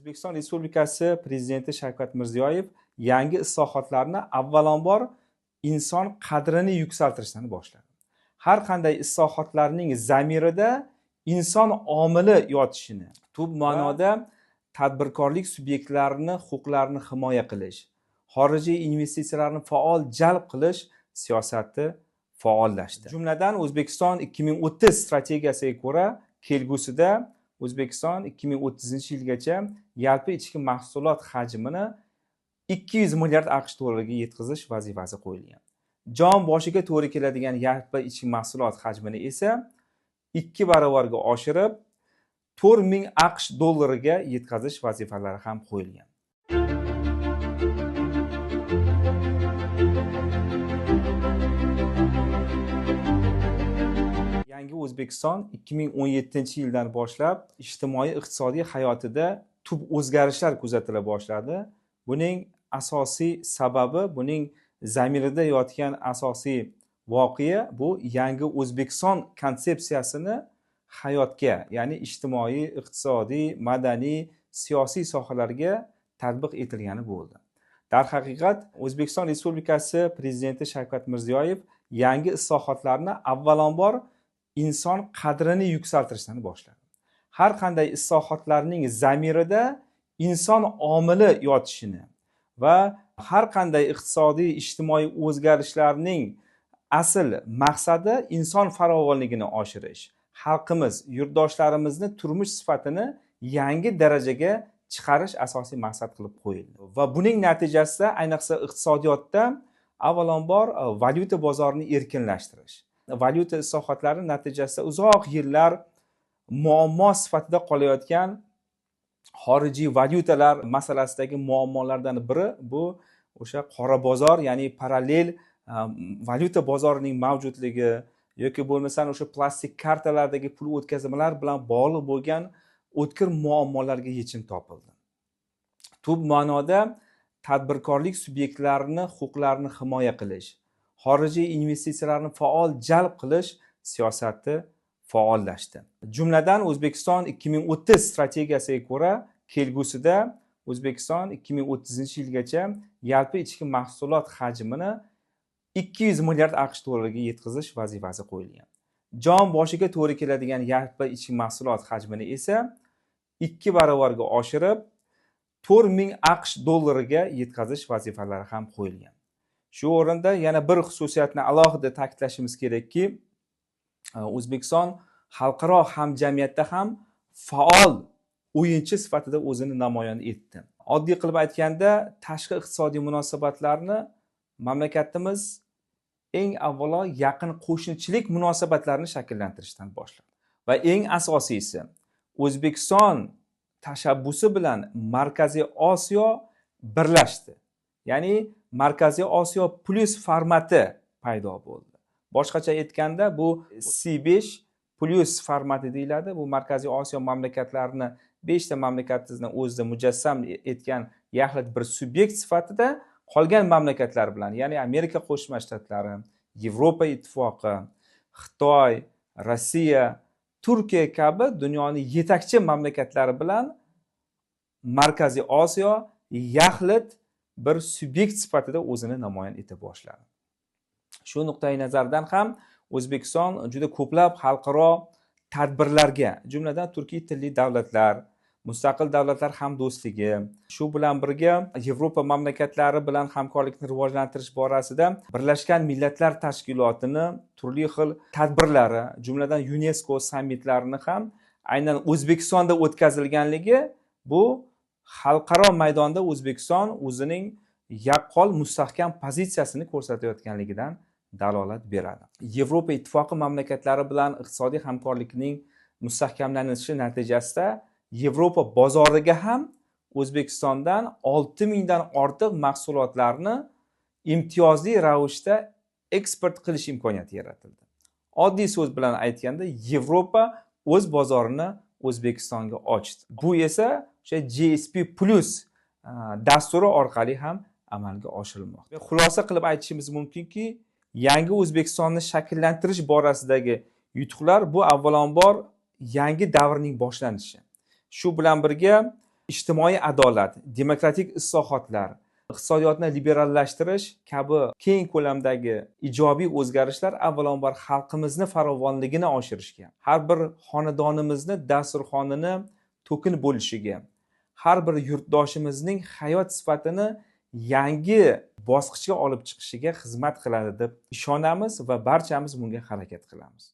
O'zbekiston Respublikasi Prezidenti Shavkat Mirziyoyev yangi islohotlarni avvalambor inson qadrini yuksaltirishdan boshladi. Har qanday islohotlarning zamirida inson omili yotishini, tub ma'noda tadbirkorlik subyektlarini huquqlarini himoya qilish, xorijiy investitsiyalarni faol jalb qilish siyosati faollashdi. Jumladan O'zbekiston 2030 strategiyasiga ko'ra kelgusida O'zbekiston 2030-yilgacha yalpi ichki mahsulot hajmini 200 milliard AQSh dollariga yetkazish vazifasi qo'yilgan. Jon boshiga to'g'ri keladigan yalpi ichki mahsulot hajmini esa 2 barobarga oshirib 4000 AQSh dollariga yetkazish vazifalari ham qo'yilgan. Yangi O'zbekiston 2017-yildan boshlab ijtimoiy-iqtisodiy hayotida tub o'zgarishlar kuzatila boshladi. Buning asosiy sababi, buning zamirida yotgan asosiy voqea bu yangi O'zbekiston konsepsiyasini hayotga, ya'ni ijtimoiy, iqtisodiy, madaniy, siyosiy sohalarga tatbiq etilgani bo'ldi. Darhaqiqat, O'zbekiston Respublikasi Prezidenti Shavkat Mirziyoyev yangi islohotlarni avvalambor inson qadrini yuksaltirishdan boshladi. Har qanday islohotlarning zamirida inson omili yotishini va har qanday iqtisodiy, ijtimoiy o'zgarishlarning asl maqsadi inson farovonligini oshirish, xalqimiz, yurtdoshlarimizni turmush sifatini yangi darajaga chiqarish asosiy maqsad qilib qo'yildi. Va buning natijasida ayniqsa iqtisodiyotda avvalambor valyuta bozorini erkinlashtirish, valyuta islohotlari natijasida uzoq yillar muammo sifatida qolayotgan xorijiy valyutalar masalasidagi muammolardan biri bu o'sha qora bozor, ya'ni parallel valyuta bozorining mavjudligi yoki bo'lmasam o'sha plastik kartalardagi pul o'tkazmalar bilan bog'liq bo'lgan o'tkir muammolarga yechim topildi. Tub ma'noda tadbirkorlik subyektlarini huquqlarini himoya qilish, xorijiy investitsiyalarni faol jalb qilish siyosati faollashdi. Jumladan O'zbekiston 2030 strategiyasiga ko'ra kelgusida O'zbekiston 2030-yilgacha yalpi ichki mahsulot hajmini 200 milliard AQSh dollariga yetkazish vazifasi qo'yilgan. Jon boshiga to'g'ri keladigan yalpi ichki mahsulot hajmini esa 2 barobarga oshirib 4000 AQSh dollariga yetkazish vazifalari ham qo'yilgan. Shu o'rinda yana bir xususiyatni alohida ta'kidlashimiz kerakki, O'zbekiston xalqaro hamjamiyatda ham faol o'yinchi sifatida o'zini namoyon etdi. Oddiy qilib aytganda, tashqi iqtisodiy munosabatlarni mamlakatimiz eng avvalo yaqin qo'shnichilik munosabatlarini shakllantirishdan boshladi. Va eng asosiysi, O'zbekiston tashabbusi bilan Markaziy Osiyo birlashdi. Ya'ni Markaziy Osiyo plus formati paydo bo'ldi. Boshqacha aytganda bu C5 plus formati deyiladi. Bu Markaziy Osiyo mamlakatlarini 5 ta mamlakatni o'zida mujassam etgan yaxlit bir subyekt sifatida qolgan mamlakatlar bilan, ya'ni Amerika Qo'shma Shtatlari, Yevropa Ittifoqi, Xitoy, Rossiya, Turkiya kabi dunyoning yetakchi mamlakatlari bilan Markaziy Osiyo yaxlit bir subyekt sifatida o'zini namoyon eta boshladi. Shu nuqtai nazardan ham O'zbekiston juda ko'plab xalqaro tadbirlarga, jumladan turkiy tilli davlatlar, mustaqil davlatlar hamdo'stligi, shu bilan birga Yevropa mamlakatlari bilan hamkorlikni rivojlantirish borasida Birlashgan Millatlar Tashkilotini turli xil tadbirlari, jumladan UNESCO sammitlarini ham aynan O'zbekistonda o'tkazilganligi bu xalqaro maydonda O'zbekiston o'zining yaqqol mustahkam pozitsiyasini ko'rsatayotganligidan dalolat beradi. Yevropa Ittifoqi mamlakatlari bilan iqtisodiy hamkorlikning mustahkamlanishi natijasida Yevropa bozoriga ham O'zbekistondan 6000 dan ortiq mahsulotlarni imtiyozli ravishda eksport qilish imkoniyati yaratildi. Oddiy so'z bilan aytganda, Yevropa o'z bozorini O'zbekistonga ochdi. Bu esa o'sha GSP Plus dasturi orqali ham amalga oshirilmoqda. Xulosa qilib aytishimiz mumkinki, yangi O'zbekistonni shakllantirish borasidagi yutuqlar bu avvalambor yangi davrning boshlanishi. Shu bilan birga ijtimoiy adolat, demokratik islohotlar, iqtisodiyotni liberallashtirish kabi keng ko'lamdagi ijobiy o'zgarishlar avvalambor xalqimizni farovonligini oshirishga, har bir xonadonimizni dasturxonini to'kin bo'lishiga, har bir yurtdoshimizning hayot sifatini yangi bosqichga olib chiqishiga xizmat qiladi deb ishonamiz va barchamiz bunga harakat qilamiz.